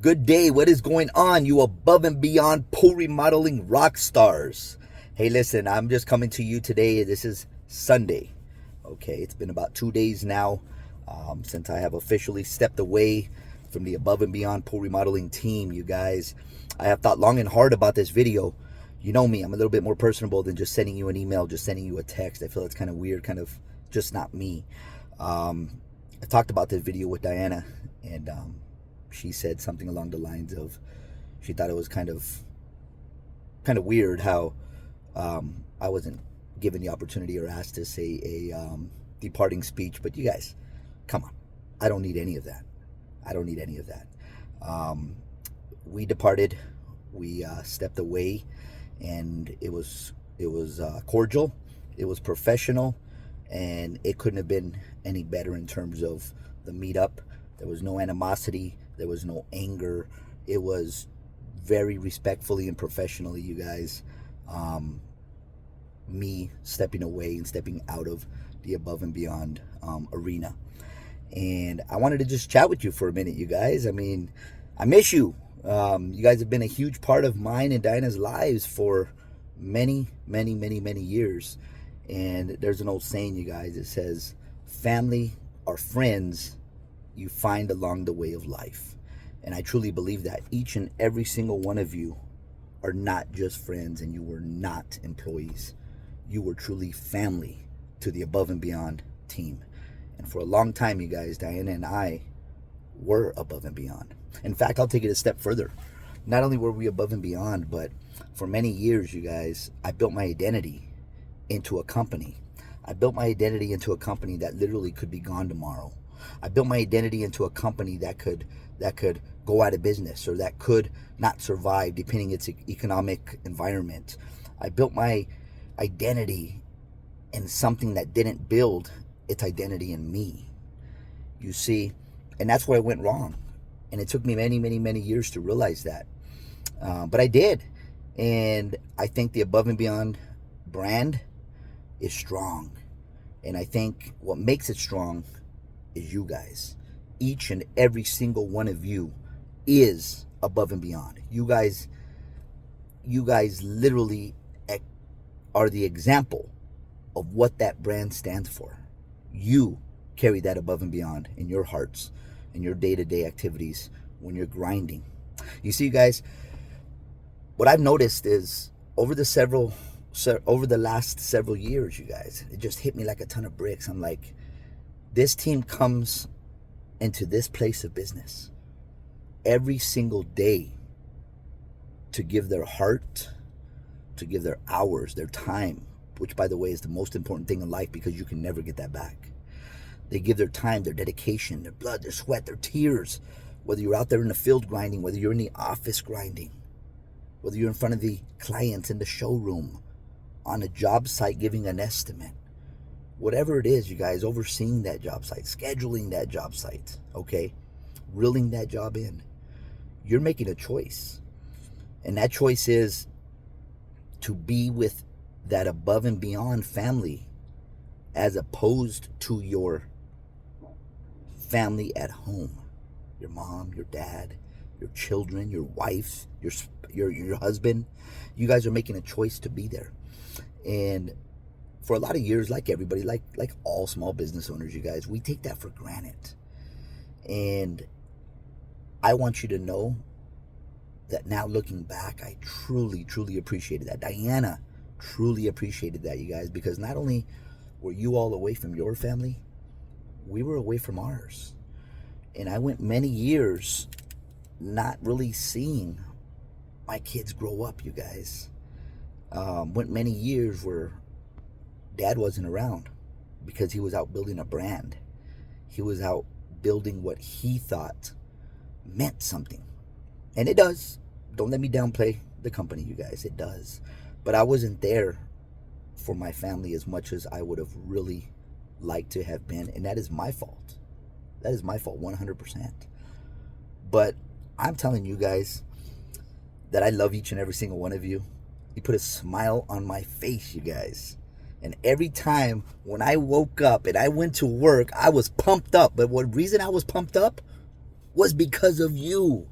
Good day. What is going on, you above and beyond pool remodeling rock stars? Hey, listen, I'm just coming to you today. This is Sunday. Okay, it's been about 2 days now since I have officially stepped away from the Above and Beyond Pool Remodeling team, you guys. I have thought long and hard about this video. You know me, I'm a little bit more personable than just sending you an email, just sending you a text. I feel it's kind of weird, kind of just not me. I talked about this video with Diana, and she said something along the lines of she thought it was kind of weird how I wasn't given the opportunity or asked to say a departing speech. But you guys, come on, I don't need any of that. I don't need any of that. We departed. We stepped away, and it was cordial. It was professional, and it couldn't have been any better in terms of the meetup. There was no animosity. There was no anger. It was very respectfully and professionally, you guys, me stepping away and stepping out of the Above and Beyond arena. And I wanted to just chat with you for a minute, you guys. I mean, I miss you. You guys have been a huge part of mine and Dinah's lives for many, many, many, many years. And there's an old saying, you guys, it says, family or friends you find along the way of life. And I truly believe that each and every single one of you are not just friends, and you were not employees. You were truly family to the Above and Beyond team. And for a long time, you guys, Diana and I were above and beyond. In fact, I'll take it a step further. Not only were we above and beyond, but for many years, you guys, I built my identity into a company. I built my identity into a company that literally could be gone tomorrow. I built my identity into a company that could go out of business, or that could not survive depending its economic environment. I built my identity in something that didn't build its identity in me. You see, and that's where I went wrong. And it took me many, many, many years to realize that. But I did. And I think the Above and Beyond brand is strong. And I think what makes it strong is you guys. Each and every single one of you is above and beyond. You guys literally are the example of what that brand stands for. You carry that above and beyond in your hearts, in your day-to-day activities, when you're grinding. You see, you guys, what I've noticed is over the last several years, you guys, it just hit me like a ton of bricks. I'm like, this team comes into this place of business every single day to give their heart, to give their hours, their time, which, by the way, is the most important thing in life, because you can never get that back. They give their time, their dedication, their blood, their sweat, their tears, whether you're out there in the field grinding, whether you're in the office grinding, whether you're in front of the clients in the showroom, on a job site giving an estimate. Whatever it is, you guys, overseeing that job site, scheduling that job site, okay, reeling that job in, you're making a choice. And that choice is to be with that above and beyond family, as opposed to your family at home. Your mom, your dad, your children, your wife, your husband. You guys are making a choice to be there. And for a lot of years, like everybody, like all small business owners, you guys, we take that for granted. And I want you to know that now, looking back, I truly, truly appreciated that. Diana truly appreciated that, you guys, because not only were you all away from your family, we were away from ours. And I went many years not really seeing my kids grow up, you guys. Went many years where Dad wasn't around because he was out building a brand. He was out building what he thought meant something. And it does. Don't let me downplay the company, you guys. It does. But I wasn't there for my family as much as I would have really liked to have been. And that is my fault. That is my fault 100%. But I'm telling you guys that I love each and every single one of you. You put a smile on my face, you guys. And every time when I woke up and I went to work, I was pumped up. But what reason I was pumped up was because of you.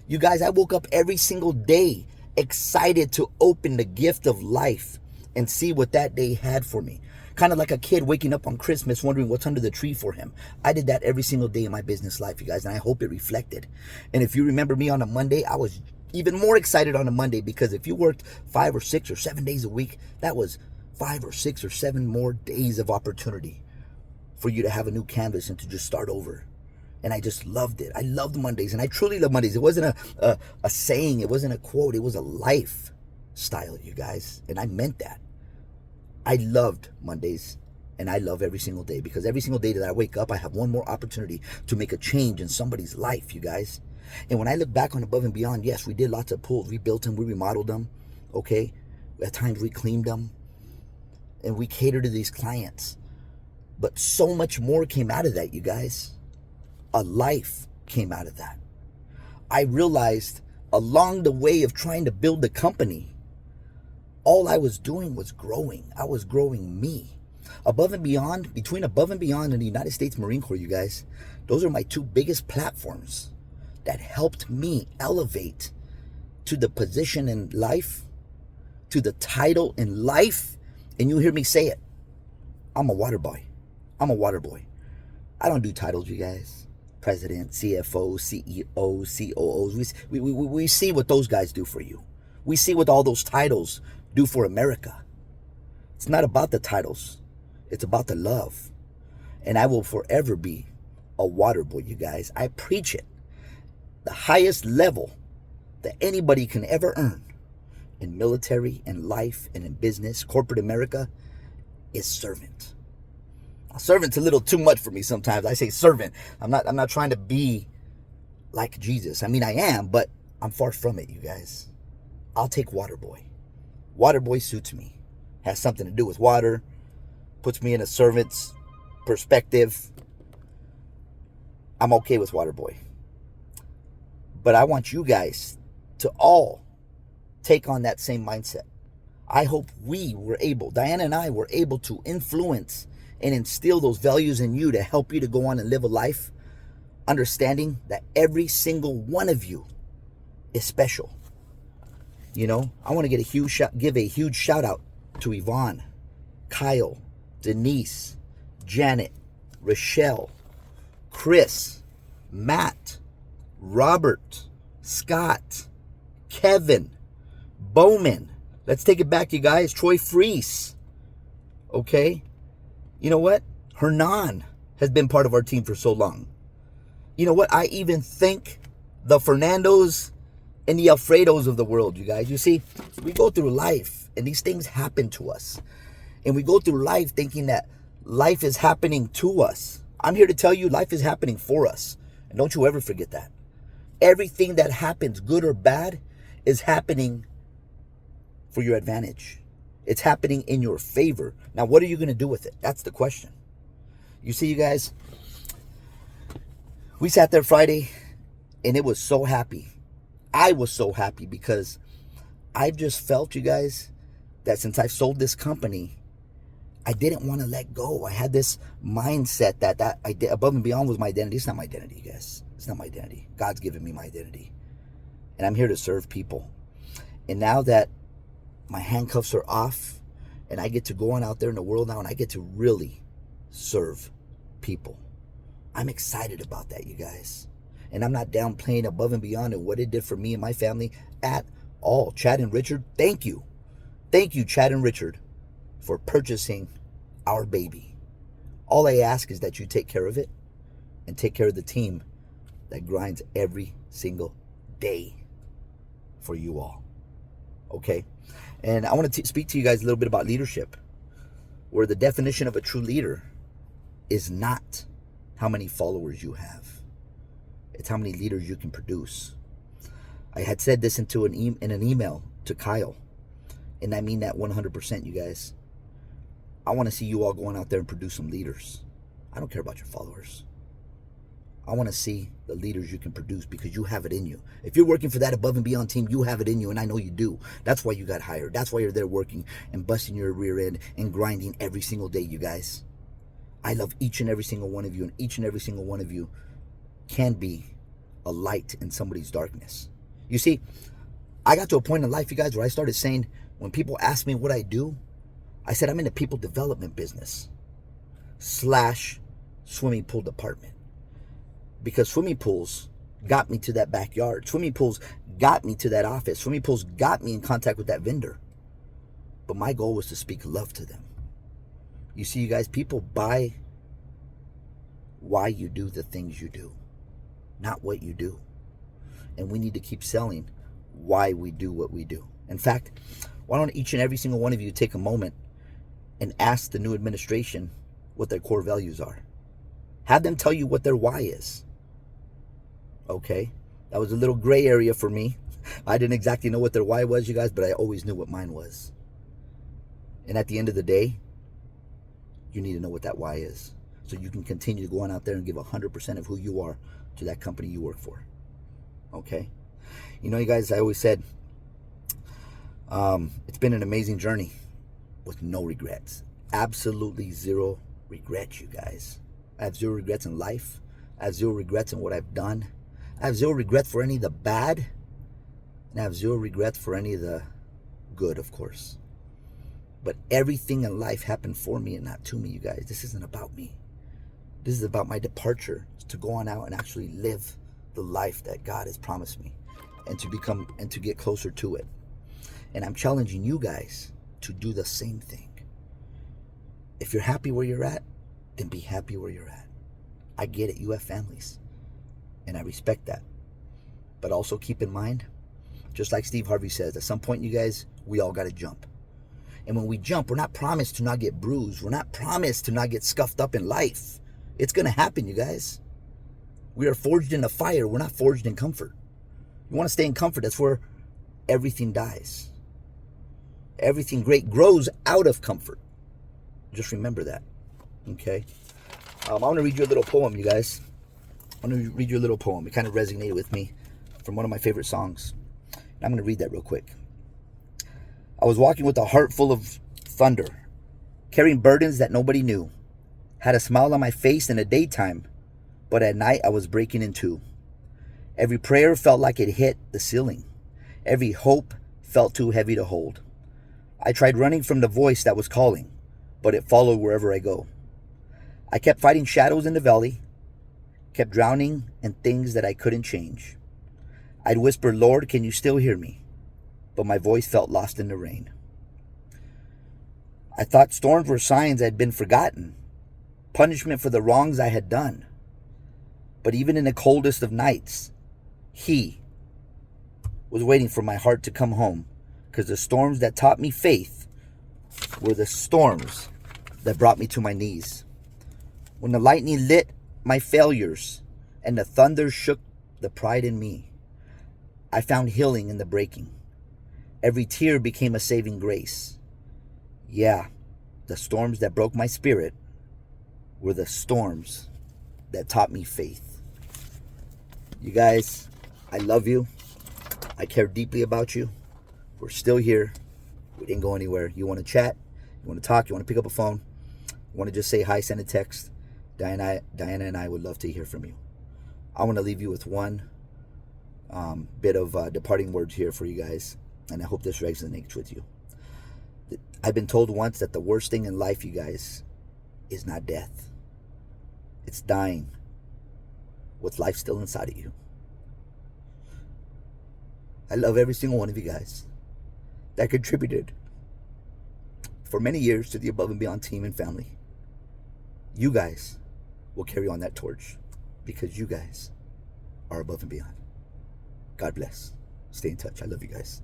You guys, I woke up every single day excited to open the gift of life and see what that day had for me. Kind of like a kid waking up on Christmas wondering what's under the tree for him. I did that every single day in my business life, you guys, and I hope it reflected. And if you remember me on a Monday, I was even more excited on a Monday, because if you worked 5 or 6 or 7 days a week, that was 5 or 6 or 7 more days of opportunity for you to have a new canvas and to just start over. And I just loved it. I loved Mondays, and I truly love Mondays. It wasn't a saying. It wasn't a quote. It was a lifestyle, you guys. And I meant that. I loved Mondays, and I love every single day, because every single day that I wake up, I have one more opportunity to make a change in somebody's life, you guys. And when I look back on Above and Beyond, yes, we did lots of pools. We built them. We remodeled them, okay? At times we cleaned them, and we catered to these clients. But so much more came out of that, you guys. A life came out of that. I realized along the way of trying to build the company, all I was doing was growing. I was growing me. Above and Beyond, between Above and Beyond and the United States Marine Corps, you guys, those are my 2 biggest platforms that helped me elevate to the position in life, to the title in life. And you hear me say it. I'm a water boy. I'm a water boy. I don't do titles, you guys. President, CFO, CEO, COOs. We see what those guys do for you. We see what all those titles do for America. It's not about the titles. It's about the love. And I will forever be a water boy, you guys. I preach it. The highest level that anybody can ever earn in military, in life, and in business, corporate America, is servant. A servant's a little too much for me sometimes. I say servant. I'm not trying to be like Jesus. I mean, I am, but I'm far from it, you guys. I'll take Waterboy. Waterboy suits me. Has something to do with water. Puts me in a servant's perspective. I'm okay with Waterboy. But I want you guys to all take on that same mindset. I hope we were able, Diana and I were able to influence and instill those values in you to help you to go on and live a life understanding that every single one of you is special. You know, I want to give a huge shout out to Yvonne, Kyle, Denise, Janet, Rochelle, Chris, Matt, Robert, Scott, Kevin, Bowman. Let's take it back, you guys. Troy Freese. Okay? You know what? Hernan has been part of our team for so long. You know what? I even thank the Fernandos and the Alfredos of the world, you guys. You see, we go through life and these things happen to us. And we go through life thinking that life is happening to us. I'm here to tell you life is happening for us. And don't you ever forget that. Everything that happens, good or bad, is happening for your advantage. It's happening in your favor. Now, what are you going to do with it? That's the question. You see, you guys, we sat there Friday and it was so happy. I was so happy because I just felt, you guys, that since I've sold this company, I didn't want to let go. I had this mindset that Above and Beyond was my identity. It's not my identity, you guys. It's not my identity. God's given me my identity. And I'm here to serve people. And now that my handcuffs are off and I get to go on out there in the world now and I get to really serve people, I'm excited about that, you guys. And I'm not downplaying Above and Beyond and what it did for me and my family at all. Chad and Richard, thank you. Thank you, Chad and Richard, for purchasing our baby. All I ask is that you take care of it and take care of the team that grinds every single day for you all. Okay? And I want to speak to you guys a little bit about leadership, where the definition of a true leader is not how many followers you have. It's how many leaders you can produce. I had said this in an email to Kyle, and I mean that 100%, you guys. I want to see you all going out there and produce some leaders. I don't care about your followers. I want to see the leaders you can produce because you have it in you. If you're working for that Above and Beyond team, you have it in you, and I know you do. That's why you got hired. That's why you're there working and busting your rear end and grinding every single day, you guys. I love each and every single one of you, and each and every single one of you can be a light in somebody's darkness. You see, I got to a point in life, you guys, where I started saying, when people ask me what I do, I said I'm in the people development business / swimming pool department. Because swimming pools got me to that backyard. Swimming pools got me to that office. Swimming pools got me in contact with that vendor. But my goal was to speak love to them. You see, you guys, people buy why you do the things you do, not what you do. And we need to keep selling why we do what we do. In fact, why don't each and every single one of you take a moment and ask the new administration what their core values are? Have them tell you what their why is. Okay? That was a little gray area for me. I didn't exactly know what their why was, you guys, but I always knew what mine was. And at the end of the day, you need to know what that why is, so you can continue to go on out there and give 100% of who you are to that company you work for. Okay? You know, you guys, I always said, it's been an amazing journey with no regrets. Absolutely zero regrets, you guys. I have zero regrets in life. I have zero regrets in what I've done. I have zero regrets for any of the bad. And I have zero regrets for any of the good, of course. But everything in life happened for me and not to me, you guys. This isn't about me. This is about my departure to go on out and actually live the life that God has promised me, and to get closer to it. And I'm challenging you guys to do the same thing. If you're happy where you're at, then be happy where you're at. I get it. You have families, and I respect that. But also keep in mind, just like Steve Harvey says, at some point, you guys, we all got to jump. And when we jump, we're not promised to not get bruised. We're not promised to not get scuffed up in life. It's going to happen, you guys. We are forged in a fire. We're not forged in comfort. You want to stay in comfort, that's where everything dies. Everything great grows out of comfort. Just remember that. Okay? I want to read you a little poem, you guys. I want to read you a little poem. It kind of resonated with me from one of my favorite songs. And I'm going to read that real quick. I was walking with a heart full of thunder, carrying burdens that nobody knew. Had a smile on my face in the daytime, but at night I was breaking in two. Every prayer felt like it hit the ceiling. Every hope felt too heavy to hold. I tried running from the voice that was calling, but it followed wherever I go. I kept fighting shadows in the valley, kept drowning in things that I couldn't change. I'd whisper, Lord, can you still hear me? But my voice felt lost in the rain. I thought storms were signs I'd been forgotten, punishment for the wrongs I had done. But even in the coldest of nights, He was waiting for my heart to come home, because the storms that taught me faith were the storms that brought me to my knees. When the lightning lit my failures and the thunder shook the pride in me, I found healing in the breaking. Every tear became a saving grace. Yeah, the storms that broke my spirit were the storms that taught me faith. You guys, I love you. I care deeply about you. We're still here. We didn't go anywhere. You want to chat? You want to talk? You want to pick up a phone? You want to just say hi, send a text? Diana and I would love to hear from you. I want to leave you with one bit of departing words here for you guys. And I hope this resonates with you. I've been told once that the worst thing in life, you guys, is not death. It's dying with life still inside of you. I love every single one of you guys that contributed for many years to the Above and Beyond team and family. You guys will carry on that torch because you guys are above and beyond. God bless. Stay in touch. I love you guys.